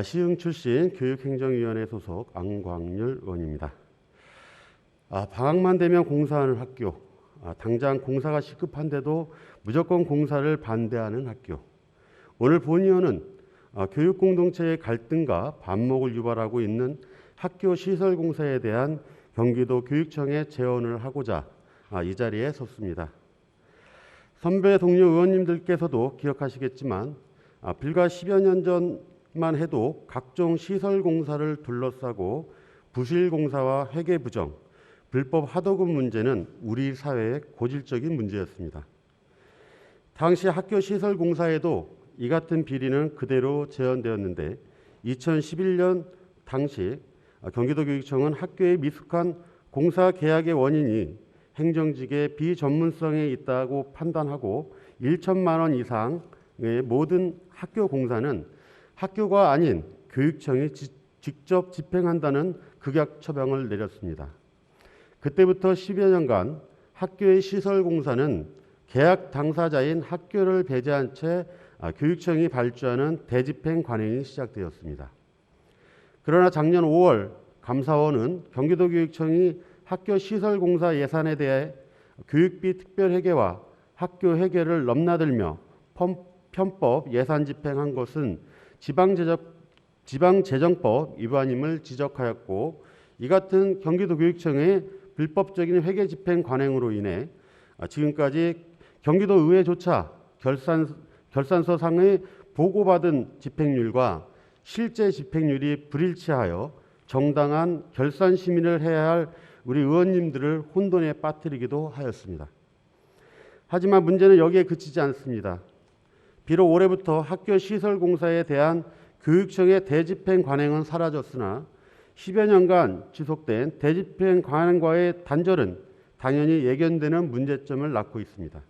시흥 출신 교육행정위원회 소속 안광률 의원입니다. 방학만 되면 공사하는 학교, 당장 공사가 시급한데도 무조건 공사를 반대하는 학교. 오늘 본 의원은 교육 공동체의 갈등과 반목을 유발하고 있는 학교 시설 공사에 대한 경기도 교육청에 제언을 하고자 이 자리에 섰습니다. 선배 동료 의원님들께서도 기억하시겠지만 불과 10여 년 전만 해도 각종 시설 공사를 둘러싸고 부실 공사와 회계 부정, 불법 하도급 문제는 우리 사회의 고질적인 문제였습니다. 당시 학교 시설 공사에도 이 같은 비리는 그대로 재현되었는데 2011년 당시 경기도교육청은 학교의 미숙한 공사 계약의 원인이 행정직의 비전문성에 있다고 판단하고 1천만 원 이상의 모든 학교 공사는 학교가 아닌 교육청이 직접 집행한다는 극약 처방을 내렸습니다. 그때부터 10여 년간 학교의 시설 공사는 계약 당사자인 학교를 배제한 채 교육청이 발주하는 대집행 관행이 시작되었습니다. 그러나 작년 5월 감사원은 경기도교육청이 학교 시설 공사 예산에 대해 교육비 특별회계와 학교 회계를 넘나들며 편법 예산 집행한 것은 지방재정법 위반임을 지적하였고, 이 같은 경기도교육청의 불법적인 회계 집행 관행으로 인해 지금까지 경기도의회조차 결산서상의 보고받은 집행률과 실제 집행률이 불일치하여 정당한 결산 심의를 해야 할 우리 의원님들을 혼돈에 빠뜨리기도 하였습니다. 하지만 문제는 여기에 그치지 않습니다. 비록 올해부터 학교 시설 공사에 대한 교육청의 대집행 관행은 사라졌으나 10여 년간 지속된 대집행 관행과의 단절은 당연히 예견되는 문제점을 낳고 있습니다.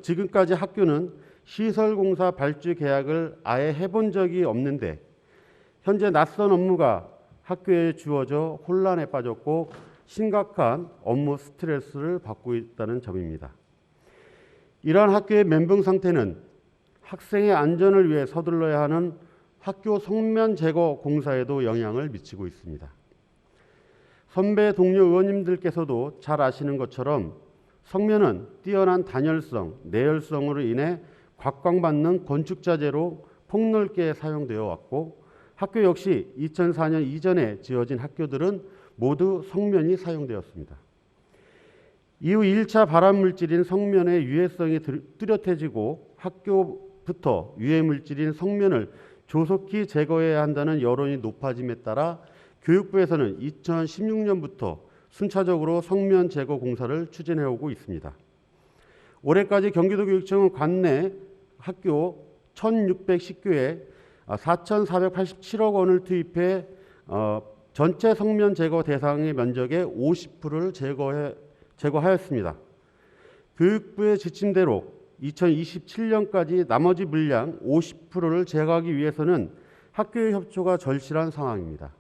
지금까지 학교는 시설공사 발주 계약을 아예 해본 적이 없는데 현재 낯선 업무가 학교에 주어져 혼란에 빠졌고 심각한 업무 스트레스를 받고 있다는 점입니다. 이러한 학교의 멘붕 상태는 학생의 안전을 위해 서둘러야 하는 학교 성면 제거 공사에도 영향을 미치고 있습니다. 선배 동료 의원님들께서도 잘 아시는 것처럼 성면은 뛰어난 단열성, 내열성으로 인해 곽광받는 건축자재로 폭넓게 사용되어 왔고, 학교 역시 2004년 이전에 지어진 학교들은 모두 성면이 사용되었습니다. 이후 1차 발암물질인 성면의 유해성이 뚜렷해지고 학교부터 유해물질인 성면을 조속히 제거해야 한다는 여론이 높아짐에 따라 교육부에서는 2016년부터 순차적으로 성면 제거 공사를 추진해오고 있습니다. 올해까지 경기도교육청은 관내 학교 1610교에 4,487억 원을 투입해 전체 성면 제거 대상의 면적의 50%를 제거하였습니다. 교육부의 지침대로 2027년까지 나머지 물량 50%를 제거하기 위해서는 학교의 협조가 절실한 상황입니다.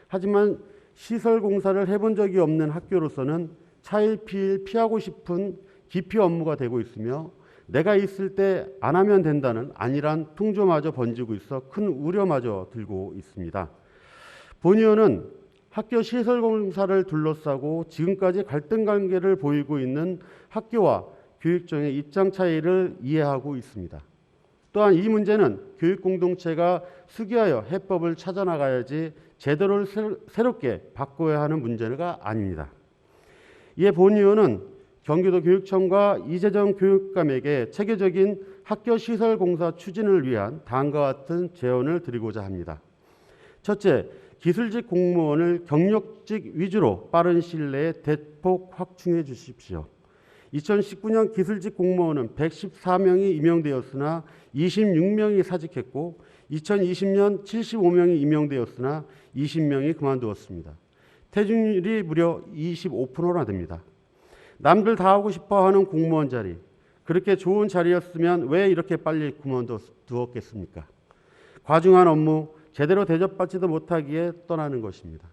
하지만 시설 공사를 해본 적이 없는 학교로서는 차일피일 피하고 싶은 기피 업무가 되고 있으며 내가 있을 때 안 하면 된다는 안일한 풍조마저 번지고 있어 큰 우려마저 들고 있습니다. 본 의원은 학교 시설 공사를 둘러싸고 지금까지 갈등 관계를 보이고 있는 학교와 교육청의 입장 차이를 이해하고 있습니다. 또한 이 문제는 교육 공동체가 수기하여 해법을 찾아나가야지 제도를 새롭게 바꿔야 하는 문제가 아닙니다. 이에 본 의원은 경기도 교육청과 이재정 교육감에게 체계적인 학교 시설 공사 추진을 위한 다음과 같은 제언을 드리고자 합니다. 첫째, 기술직 공무원을 경력직 위주로 빠른 시일 내에 대폭 확충해 주십시오. 2019년 기술직 공무원은 114명이 임용되었으나 26명이 사직했고 2020년 75명이 임용되었으나 20명이 그만두었습니다. 퇴직률이 무려 25%나 됩니다. 남들 다 하고 싶어하는 공무원 자리, 그렇게 좋은 자리였으면 왜 이렇게 빨리 그만두었겠습니까? 과중한 업무, 제대로 대접받지도 못하기에 떠나는 것입니다.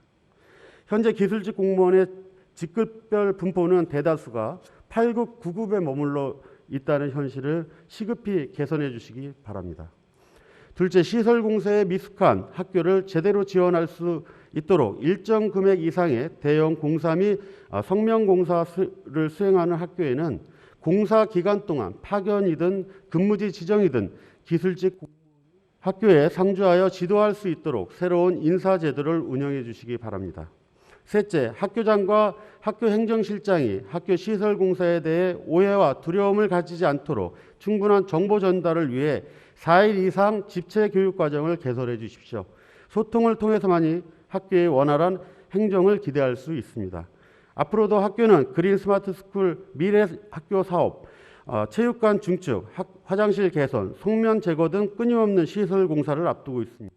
현재 기술직 공무원의 직급별 분포는 대다수가 8급, 9급에 머물러 있다는 현실을 시급히 개선해 주시기 바랍니다. 둘째, 시설 공사에 미숙한 학교를 제대로 지원할 수 있도록 일정 금액 이상의 대형 공사 및 성명 공사를 수행하는 학교에는 공사 기간 동안 파견이든 근무지 지정이든 기술직 학교에 상주하여 지도할 수 있도록 새로운 인사 제도를 운영해 주시기 바랍니다. 셋째, 학교장과 학교 행정실장이 학교 시설 공사에 대해 오해와 두려움을 가지지 않도록 충분한 정보 전달을 위해 4일 이상 집체 교육 과정을 개설해 주십시오. 소통을 통해서만이 학교의 원활한 행정을 기대할 수 있습니다. 앞으로도 학교는 그린 스마트 스쿨 미래 학교 사업, 체육관 중축, 화장실 개선, 송면 제거 등 끊임없는 시설 공사를 앞두고 있습니다.